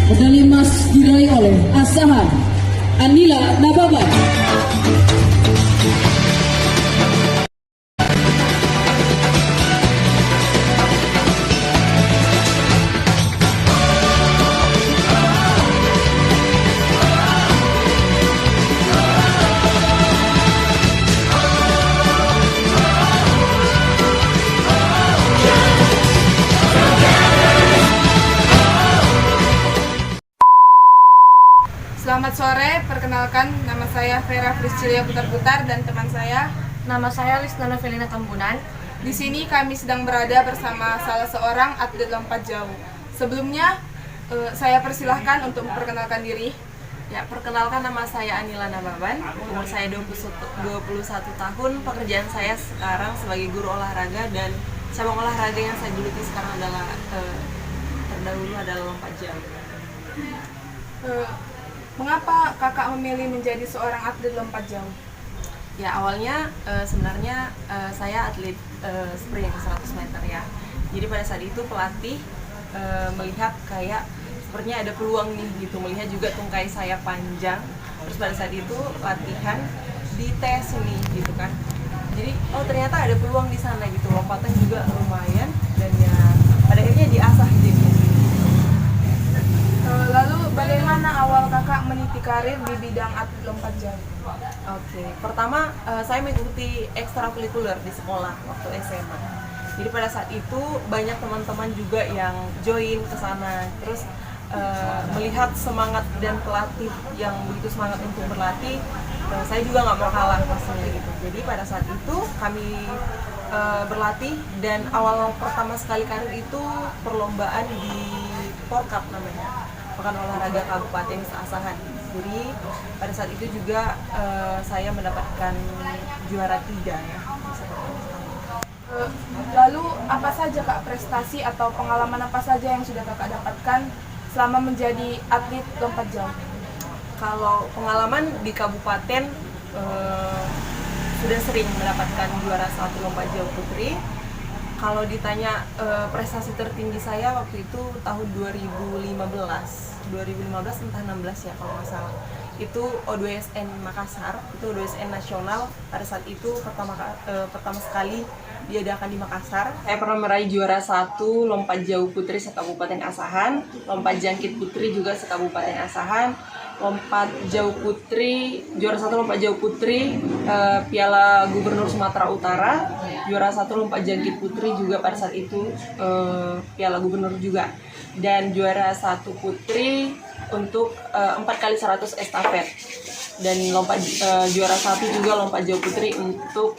Medali emas diraih oleh Asahan Anila Nababan. Selamat sore, perkenalkan nama saya Vera Priscilia Putar-Putar dan teman saya. Nama saya Lisnana Felina Tambunan. Di sini kami sedang berada bersama salah seorang atlet lompat jauh. Sebelumnya, saya persilahkan untuk memperkenalkan diri. Ya, perkenalkan nama saya Anila Nababan. Umur saya 21 tahun. Pekerjaan saya sekarang sebagai guru olahraga dan cabang olahraga yang saya geluti sekarang adalah terdahulu adalah lompat jauh. Mengapa kakak memilih menjadi seorang atlet lompat jauh? Ya, awalnya sebenarnya saya atlet sprint 100 meter ya. Jadi pada saat itu pelatih melihat kayak sepertinya ada peluang nih gitu, melihat juga tungkai saya panjang. Terus pada saat itu latihan dites nih gitu kan. Jadi ternyata ada peluang di sana gitu, lompatan juga lumayan dan ya pada akhirnya diasah jadi. Lalu bagaimana awal kakak meniti karir di bidang atlet lompat jauh? Oke, pertama saya mengikuti ekstrakurikuler di sekolah waktu SMA. Jadi pada saat itu banyak teman-teman juga yang join ke sana. Terus melihat semangat dan pelatih yang begitu semangat untuk berlatih, saya juga nggak mau kalah pastinya gitu. Jadi pada saat itu kami berlatih dan awal pertama sekali karir itu perlombaan di Porkap namanya, Pekan Olahraga Kabupaten Asahan. Jadi pada saat itu juga saya mendapatkan juara 3 ya. Lalu apa saja kak prestasi atau pengalaman apa saja yang sudah kakak dapatkan selama menjadi atlet lompat jauh? Kalau pengalaman di kabupaten sudah sering mendapatkan juara 1 lompat jauh putri. Kalau ditanya prestasi tertinggi saya waktu itu tahun 2015 entah 16 ya kalau nggak salah. Itu O2SN Makassar, itu O2SN nasional. Pada saat itu pertama sekali diadakan di Makassar. Saya pernah meraih juara 1 lompat jauh putri se-Kabupaten Asahan, lompat jangkit putri juga se-Kabupaten Asahan, lompat jauh putri, juara 1 lompat jauh putri Piala Gubernur Sumatera Utara, juara 1 lompat jangkit putri juga pada saat itu Piala Gubernur juga, dan juara 1 putri untuk 4x100 estafet, dan lompat juara 1 juga lompat jauh putri untuk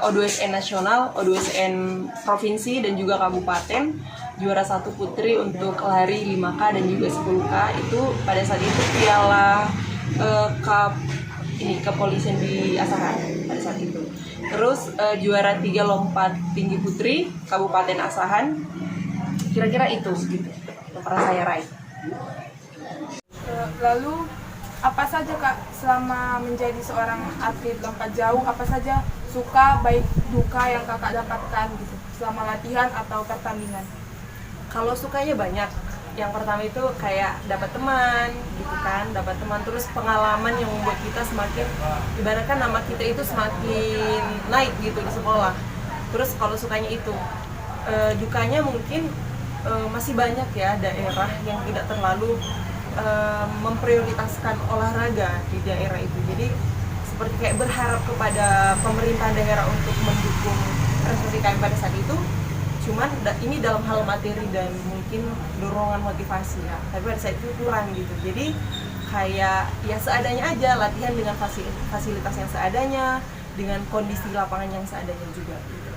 O2SN nasional, O2SN provinsi dan juga kabupaten, juara 1 putri untuk lari 5K dan juga 10K. Itu pada saat itu Piala kepolisian di Asahan pada saat itu. Terus juara 3 lompat tinggi putri Kabupaten Asahan. Kira-kira itu gitu yang pernah saya raih. Lalu apa saja kak selama menjadi seorang atlet lompat jauh, apa saja suka baik duka yang kakak dapatkan gitu selama latihan atau pertandingan? Kalau sukanya banyak. Yang pertama itu kayak dapat teman gitu kan, dapat teman, terus pengalaman yang membuat kita semakin, ibaratkan nama kita itu semakin naik gitu di sekolah. Terus kalau sukanya itu, dukanya mungkin masih banyak ya daerah yang tidak terlalu memprioritaskan olahraga di daerah itu. Jadi seperti kayak berharap kepada pemerintah daerah untuk mendukung prestasi kami pada saat itu. Cuman ini dalam hal materi dan mungkin dorongan motivasi ya. Tapi pada saat itu kurang gitu. Jadi kayak ya seadanya aja, latihan dengan fasilitas yang seadanya, dengan kondisi lapangan yang seadanya juga gitu.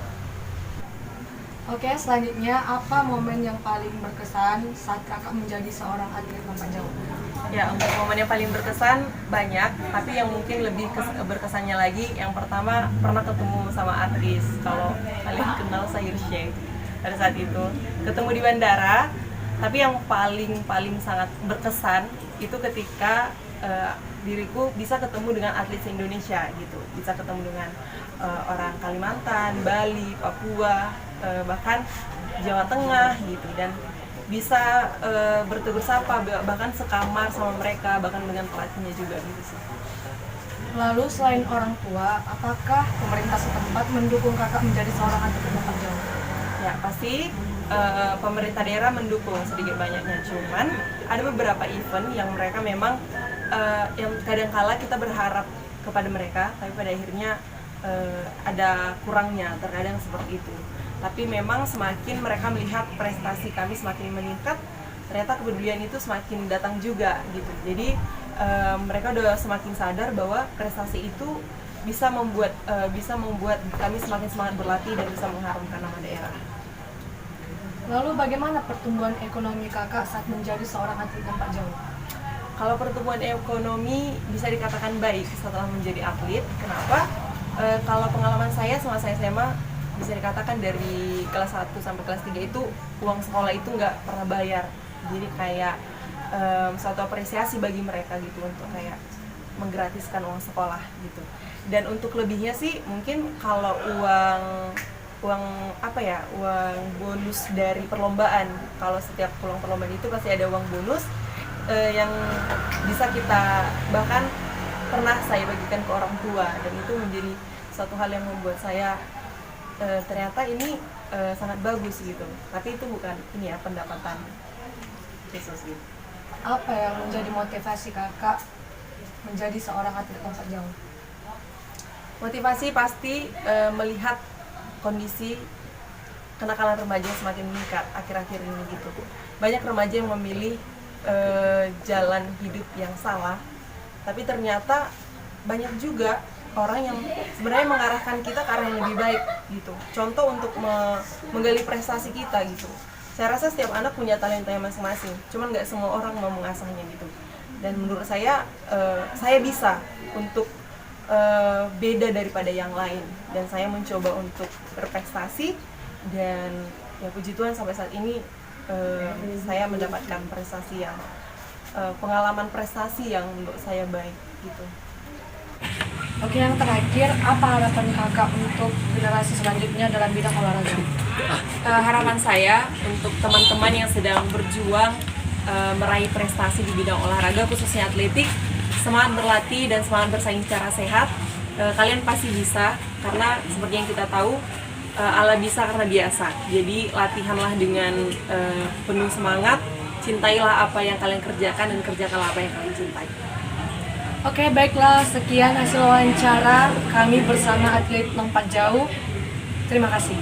Oke, selanjutnya apa momen yang paling berkesan saat kakak menjadi seorang atlet lompat jauh? Ya, untuk momen yang paling berkesan banyak, tapi yang mungkin lebih berkesannya lagi, yang pertama pernah ketemu sama artis. Kalau kalian kenal Sahir Sheikh, pada saat itu ketemu di bandara. Tapi yang paling sangat berkesan itu ketika diriku bisa ketemu dengan atlet se-Indonesia gitu, bisa ketemu dengan orang Kalimantan, Bali, Papua, bahkan Jawa Tengah gitu. Dan bisa bertegur sapa, bahkan sekamar sama mereka, bahkan dengan pelatihnya juga gitu sih. Lalu selain orang tua, apakah pemerintah setempat mendukung kakak menjadi seorang atlet lompat jauh? Ya pasti pemerintah daerah mendukung sedikit banyaknya, cuman ada beberapa event yang mereka memang yang kadang-kala kita berharap kepada mereka, tapi pada akhirnya ada kurangnya, terkadang seperti itu. Tapi memang semakin mereka melihat prestasi kami semakin meningkat, ternyata kepedulian itu semakin datang juga gitu. Jadi mereka udah semakin sadar bahwa prestasi itu bisa membuat kami semakin semangat berlatih dan bisa mengharumkan nama daerah. Lalu bagaimana pertumbuhan ekonomi kakak saat menjadi seorang atlet lompat jauh? Kalau pertumbuhan ekonomi bisa dikatakan baik setelah menjadi atlet. Kenapa? Kalau pengalaman saya selama saya SMA, bisa dikatakan dari kelas 1 sampai kelas 3 itu uang sekolah itu nggak pernah bayar. Jadi kayak suatu apresiasi bagi mereka gitu untuk kayak menggratiskan uang sekolah gitu. Dan untuk lebihnya sih mungkin kalau uang bonus dari perlombaan. Kalau setiap pulang perlombaan itu pasti ada uang bonus yang bisa kita, bahkan pernah saya bagikan ke orang tua, dan itu menjadi suatu hal yang membuat saya ternyata ini sangat bagus gitu. Tapi itu bukan pendapatan khusus gitu. Apa yang menjadi motivasi kakak menjadi seorang atlet lompat jauh? Motivasi pasti melihat kondisi kenakalan remaja yang semakin meningkat akhir-akhir ini gitu. Banyak remaja yang memilih jalan hidup yang salah, tapi ternyata banyak juga orang yang sebenarnya mengarahkan kita ke arah yang lebih baik gitu. Contoh untuk menggali prestasi kita gitu. Saya rasa setiap anak punya talentanya masing-masing, cuman nggak semua orang mau mengasahnya gitu. Dan menurut saya bisa untuk beda daripada yang lain, dan saya mencoba untuk berprestasi, dan ya puji Tuhan sampai saat ini saya mendapatkan prestasi yang pengalaman prestasi yang menurut saya baik gitu. Oke, yang terakhir, apa harapan kakak untuk generasi selanjutnya dalam bidang olahraga? Harapan saya untuk teman-teman yang sedang berjuang meraih prestasi di bidang olahraga, khususnya atletik, semangat berlatih dan semangat bersaing secara sehat. Kalian pasti bisa, karena seperti yang kita tahu, Allah bisa karena biasa. Jadi latihanlah dengan penuh semangat, cintailah apa yang kalian kerjakan, dan kerjakanlah apa yang kalian cintai. Oke, baiklah, sekian hasil wawancara kami bersama atlet lompat jauh. Terima kasih.